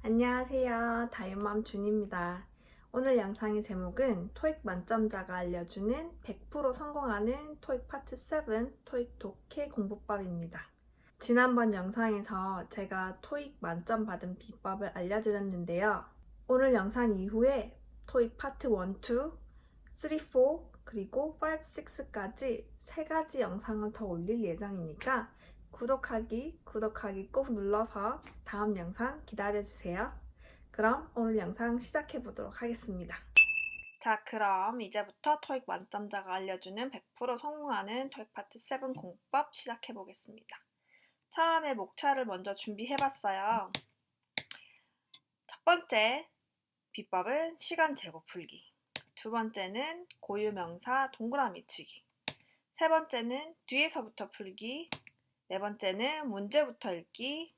안녕하세요. 다윤맘 준입니다. 오늘 영상의 제목은 토익 만점자가 알려주는 100% 성공하는 토익 파트 7 토익 독해 공부법입니다. 지난번 영상에서 제가 토익 만점 받은 비법을 알려드렸는데요. 오늘 영상 이후에 토익 파트 1, 2, 3, 4 그리고 5, 6까지 3가지 영상을 더 올릴 예정이니까 구독하기 꼭 눌러서 다음 영상 기다려주세요. 그럼 오늘 영상 시작해보도록 하겠습니다. 자, 그럼 이제부터 토익 만점자가 알려주는 100% 성공하는 토익 파트 7 공부법 시작해보겠습니다. 처음에 목차를 먼저 준비해봤어요. 첫 번째 비법은 시간 재고 풀기, 두 번째는 고유명사 동그라미 치기, 세 번째는 뒤에서부터 풀기, 네 번째는 문제부터 읽기,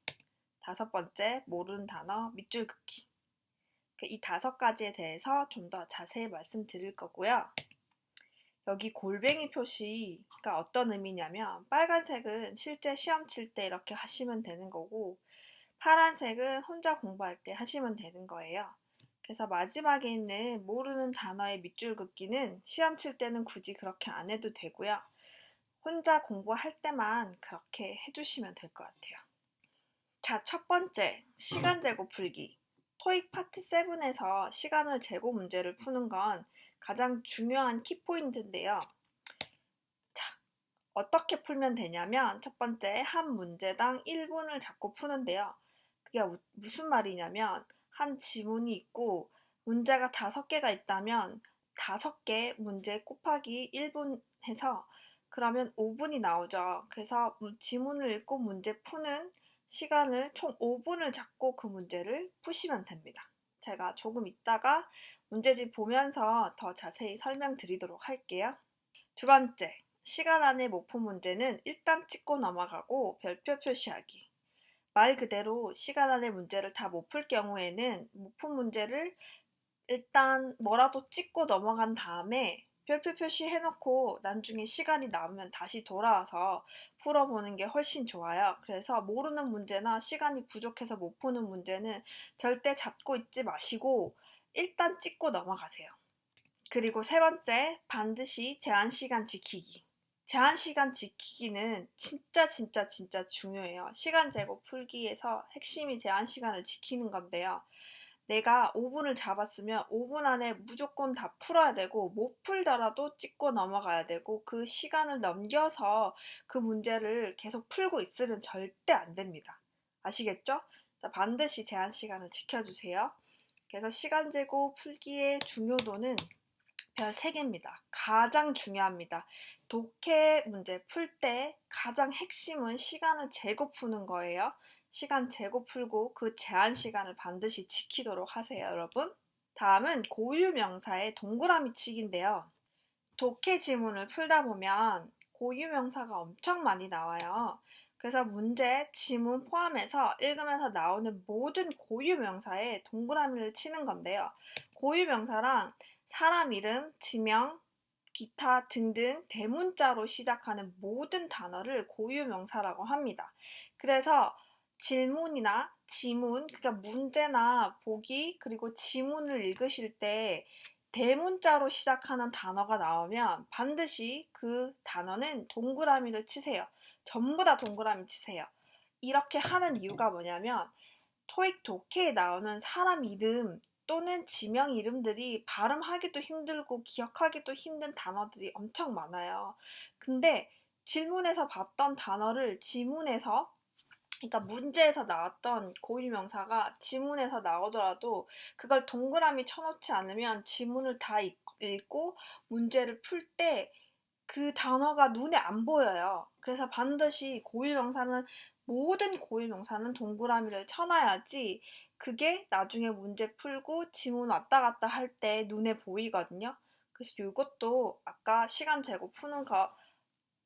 다섯 번째 모르는 단어 밑줄 긋기. 이 5가지에 대해서 좀 더 자세히 말씀드릴 거고요. 여기 골뱅이 표시가 어떤 의미냐면 빨간색은 실제 시험 칠 때 이렇게 하시면 되는 거고 파란색은 혼자 공부할 때 하시면 되는 거예요. 그래서 마지막에 있는 모르는 단어의 밑줄 긋기는 시험 칠 때는 굳이 그렇게 안 해도 되고요. 혼자 공부할 때만 그렇게 해주시면 될 것 같아요. 자, 첫 번째, 시간 재고 풀기. 토익 파트 7에서 시간을 재고 문제를 푸는 건 가장 중요한 키포인트인데요. 자, 어떻게 풀면 되냐면 첫 번째, 한 문제당 1분을 잡고 푸는데요. 그게 무슨 말이냐면 한 지문이 있고 문제가 5개가 있다면 5개 문제 곱하기 1분 해서 그러면 5분이 나오죠. 그래서 지문을 읽고 문제 푸는 시간을 총 5분을 잡고 그 문제를 푸시면 됩니다. 제가 조금 이따가 문제집 보면서 더 자세히 설명드리도록 할게요. 두 번째, 시간 안에 못 푼 문제는 일단 찍고 넘어가고 별표 표시하기. 말 그대로 시간 안에 문제를 다 못 풀 경우에는 못 푼 문제를 일단 뭐라도 찍고 넘어간 다음에 별표 표시해놓고 나중에 시간이 남으면 다시 돌아와서 풀어보는 게 훨씬 좋아요. 그래서 모르는 문제나 시간이 부족해서 못 푸는 문제는 절대 잡고 있지 마시고 일단 찍고 넘어가세요. 그리고 세 번째, 반드시 제한 시간 지키기. 제한 시간 지키기는 진짜 중요해요. 시간 재고 풀기에서 핵심이 제한 시간을 지키는 건데요. 내가 5분을 잡았으면 5분 안에 무조건 다 풀어야 되고 못 풀더라도 찍고 넘어가야 되고 그 시간을 넘겨서 그 문제를 계속 풀고 있으면 절대 안 됩니다. 아시겠죠? 자, 반드시 제한 시간을 지켜주세요. 그래서 시간 재고 풀기의 중요도는 별 3개입니다. 가장 중요합니다. 독해 문제 풀 때 가장 핵심은 시간을 재고 푸는 거예요. 시간 재고 풀고 그 제한 시간을 반드시 지키도록 하세요, 여러분. 다음은 고유명사의 동그라미 치기인데요. 독해 지문을 풀다 보면 고유명사가 엄청 많이 나와요. 그래서 문제, 지문 포함해서 읽으면서 나오는 모든 고유명사에 동그라미를 치는 건데요. 고유명사랑 사람 이름, 지명, 기타 등등 대문자로 시작하는 모든 단어를 고유명사라고 합니다. 그래서 질문이나 지문, 그러니까 문제나 보기 그리고 지문을 읽으실 때 대문자로 시작하는 단어가 나오면 반드시 그 단어는 동그라미를 치세요. 전부 다 동그라미 치세요. 이렇게 하는 이유가 뭐냐면 토익 독해에 나오는 사람 이름 또는 지명 이름들이 발음하기도 힘들고 기억하기도 힘든 단어들이 엄청 많아요. 근데 질문에서 봤던 단어를 지문에서 그러니까 문제에서 나왔던 고유명사가 지문에서 나오더라도 그걸 동그라미 쳐놓지 않으면 지문을 다 읽고 문제를 풀 때 그 단어가 눈에 안 보여요. 그래서 반드시 모든 고유명사는 동그라미를 쳐놔야지 그게 나중에 문제 풀고 지문 왔다 갔다 할 때 눈에 보이거든요. 그래서 이것도 아까 시간 재고 푸는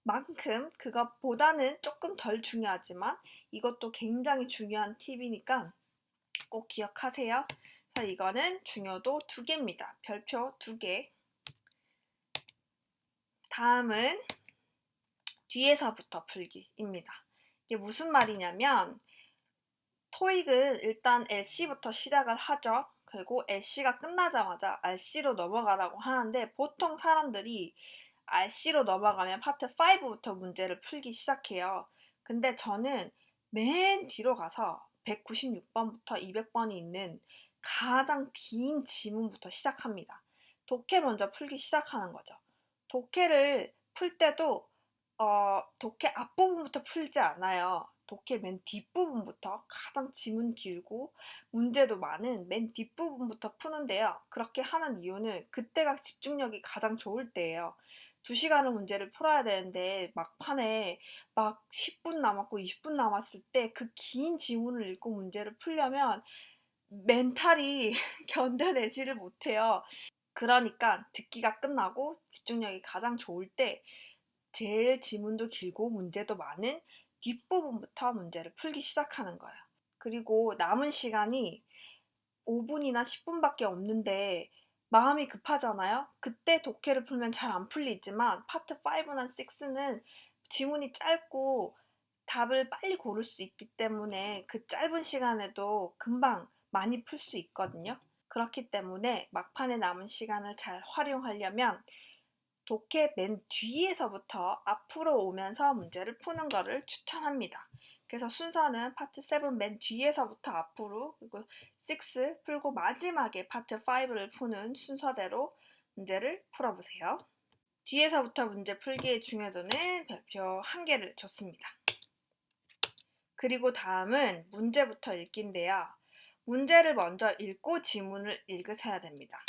것만큼 그것보다는 조금 덜 중요하지만 이것도 굉장히 중요한 팁이니까 꼭 기억하세요. 그래서 이거는 중요도 2개입니다. 별표 2개. 다음은 뒤에서부터 풀기입니다. 이게 무슨 말이냐면 토익은 일단 LC부터 시작을 하죠. 그리고 LC가 끝나자마자 RC로 넘어가라고 하는데 보통 사람들이 RC로 넘어가면 파트 5부터 문제를 풀기 시작해요. 근데 저는 맨 뒤로 가서 196번부터 200번이 있는 가장 긴 지문부터 시작합니다. 독해 먼저 풀기 시작하는 거죠. 독해를 풀 때도 독해 앞부분부터 풀지 않아요. 독해 맨 뒷부분부터 가장 지문 길고 문제도 많은 맨 뒷부분부터 푸는데요. 그렇게 하는 이유는 그때가 집중력이 가장 좋을 때예요. 2시간을 문제를 풀어야 되는데 막판에 막 10분 남았고 20분 남았을 때 그 긴 지문을 읽고 문제를 풀려면 멘탈이 견뎌내지를 못해요. 그러니까 듣기가 끝나고 집중력이 가장 좋을 때 제일 지문도 길고 문제도 많은 뒷부분부터 문제를 풀기 시작하는 거예요. 그리고 남은 시간이 5분이나 10분밖에 없는데 마음이 급하잖아요. 그때 독해를 풀면 잘 안 풀리지만 파트 5나 6는 지문이 짧고 답을 빨리 고를 수 있기 때문에 그 짧은 시간에도 금방 많이 풀 수 있거든요. 그렇기 때문에 막판에 남은 시간을 잘 활용하려면 독해 맨 뒤에서부터 앞으로 오면서 문제를 푸는 거를 추천합니다. 그래서 순서는 파트 7 맨 뒤에서부터 앞으로, 그리고 6 풀고 마지막에 파트 5를 푸는 순서대로 문제를 풀어보세요. 뒤에서부터 문제 풀기의 중요도는 별표 1개를 줬습니다. 그리고 다음은 문제부터 읽기인데요. 문제를 먼저 읽고 지문을 읽으셔야 됩니다.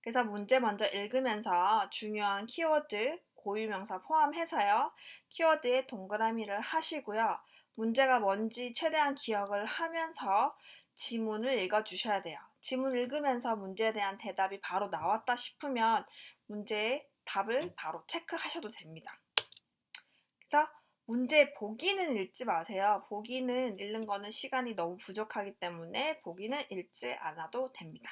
그래서 문제 먼저 읽으면서 중요한 키워드, 고유명사 포함해서요. 키워드에 동그라미를 하시고요. 문제가 뭔지 최대한 기억을 하면서 지문을 읽어주셔야 돼요. 지문 읽으면서 문제에 대한 대답이 바로 나왔다 싶으면 문제의 답을 바로 체크하셔도 됩니다. 그래서 문제 보기는 읽지 마세요. 보기는 읽는 거는 시간이 너무 부족하기 때문에 보기는 읽지 않아도 됩니다.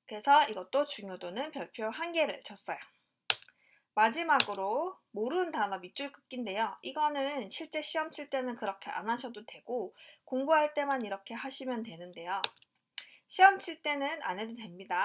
그래서 이것도 중요도는 별표 1개를 줬어요. 마지막으로 모르는 단어 밑줄 긋기인데요. 이거는 실제 시험 칠 때는 그렇게 안 하셔도 되고 공부할 때만 이렇게 하시면 되는데요. 시험 칠 때는 안 해도 됩니다.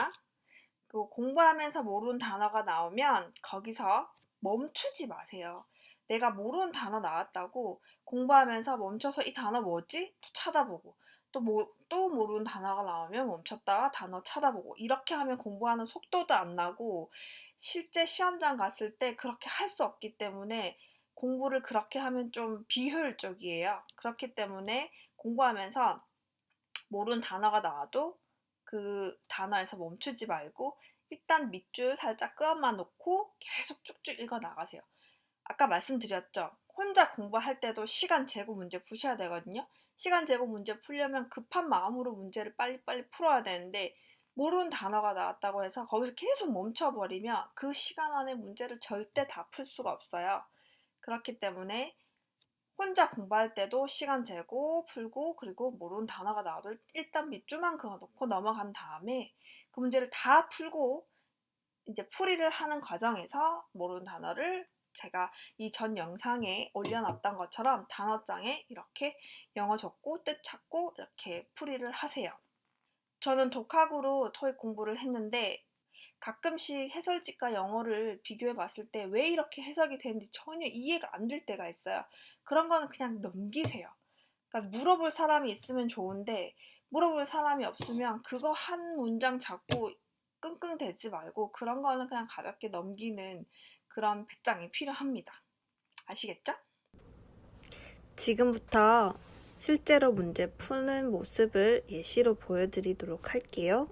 그리고 공부하면서 모르는 단어가 나오면 거기서 멈추지 마세요. 내가 모르는 단어 나왔다고 공부하면서 멈춰서 이 단어 뭐지? 또 찾아보고 또 모르는 단어가 나오면 멈췄다가 단어 찾아보고 이렇게 하면 공부하는 속도도 안 나고 실제 시험장 갔을 때 그렇게 할 수 없기 때문에 공부를 그렇게 하면 좀 비효율적이에요. 그렇기 때문에 공부하면서 모르는 단어가 나와도 그 단어에서 멈추지 말고 일단 밑줄 살짝 끄엄만 놓고 계속 쭉쭉 읽어 나가세요. 아까 말씀드렸죠? 혼자 공부할 때도 시간 재고 문제 푸셔야 되거든요. 시간 재고 문제 풀려면 급한 마음으로 문제를 빨리빨리 풀어야 되는데 모르는 단어가 나왔다고 해서 거기서 계속 멈춰버리면 그 시간 안에 문제를 절대 다 풀 수가 없어요. 그렇기 때문에 혼자 공부할 때도 시간 재고 풀고 그리고 모르는 단어가 나와도 일단 밑줄만 그어놓고 넘어간 다음에 그 문제를 다 풀고 이제 풀이를 하는 과정에서 모르는 단어를 제가 이 전 영상에 올려놨던 것처럼 단어장에 이렇게 영어 적고 뜻 찾고 이렇게 풀이를 하세요. 저는 독학으로 토익 공부를 했는데 가끔씩 해설집과 영어를 비교해 봤을 때 왜 이렇게 해석이 되는지 전혀 이해가 안 될 때가 있어요. 그런 거는 그냥 넘기세요. 그러니까 물어볼 사람이 있으면 좋은데 물어볼 사람이 없으면 그거 한 문장 잡고 끙끙대지 말고 그런 거는 그냥 가볍게 넘기는 그런 배짱이 필요합니다. 아시겠죠? 지금부터 실제로 문제 푸는 모습을 예시로 보여드리도록 할게요.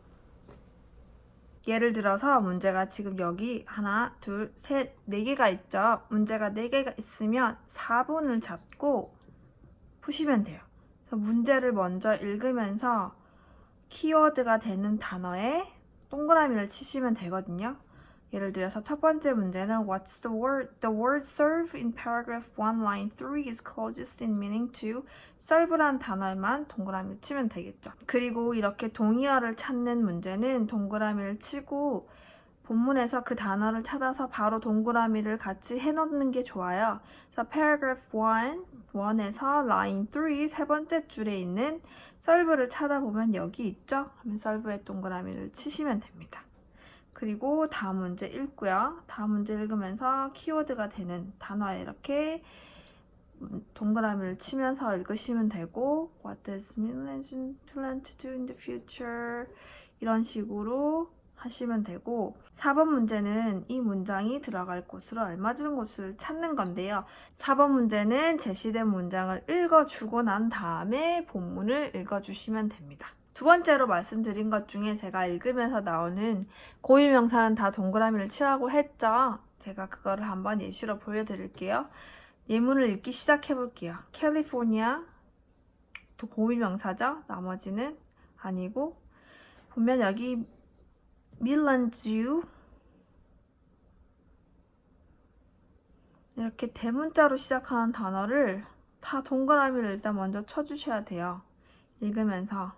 예를 들어서 문제가 지금 여기 하나, 둘, 셋, 4개가 있죠. 문제가 4개가 있으면 4분을 잡고 푸시면 돼요. 그래서 문제를 먼저 읽으면서 키워드가 되는 단어에 동그라미를 치시면 되거든요. 예를 들어서 첫 번째 문제는 What's the word? The word serve in paragraph 1 line 3 is closest in meaning to serve란 단어에만 동그라미를 치면 되겠죠. 그리고 이렇게 동의어를 찾는 문제는 동그라미를 치고 본문에서 그 단어를 찾아서 바로 동그라미를 같이 해놓는 게 좋아요. 그래서 paragraph 1에서 line 3, 세 번째 줄에 있는 solve를 찾아보면 여기 있죠? 그러면 solve에 동그라미를 치시면 됩니다. 그리고 다음 문제 읽고요. 다음 문제 읽으면서 키워드가 되는 단어에 이렇게 동그라미를 치면서 읽으시면 되고 What does Milan plan to do in the future? 이런 식으로 하시면 되고 4번 문제는 이 문장이 들어갈 곳으로 알맞은 곳을 찾는 건데요. 4번 문제는 제시된 문장을 읽어주고 난 다음에 본문을 읽어주시면 됩니다. 두 번째로 말씀드린 것 중에 제가 읽으면서 나오는 고유명사는 다 동그라미를 치라고 했죠. 제가 그거를 한번 예시로 보여드릴게요. 예문을 읽기 시작해 볼게요. 캘리포니아, 또 고유명사죠. 나머지는 아니고 보면 여기 밀란주 이렇게 대문자로 시작하는 단어를 다 동그라미를 일단 먼저 쳐주셔야 돼요. 읽으면서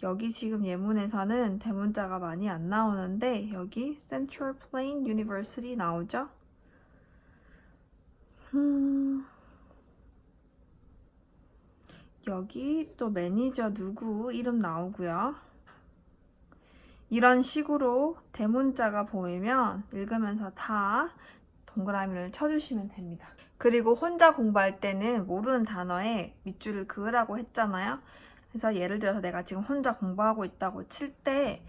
여기 지금 예문에서는 대문자가 많이 안 나오는데 여기 Central Plain University 나오죠? 여기 또 매니저 누구 이름 나오고요. 이런 식으로 대문자가 보이면 읽으면서 다 동그라미를 쳐주시면 됩니다. 그리고 혼자 공부할 때는 모르는 단어에 밑줄을 그으라고 했잖아요. 그래서 예를 들어서 내가 지금 혼자 공부하고 있다고 칠 때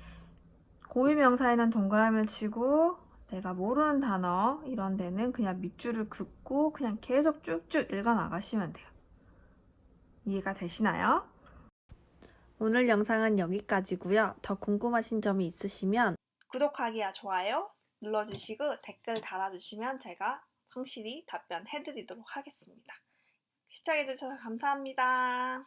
고유명사에는 동그라미를 치고 내가 모르는 단어 이런 데는 그냥 밑줄을 긋고 그냥 계속 쭉쭉 읽어 나가시면 돼요. 이해가 되시나요? 오늘 영상은 여기까지고요. 더 궁금하신 점이 있으시면 구독하기와 좋아요 눌러주시고 댓글 달아주시면 제가 성실히 답변해드리도록 하겠습니다. 시청해주셔서 감사합니다.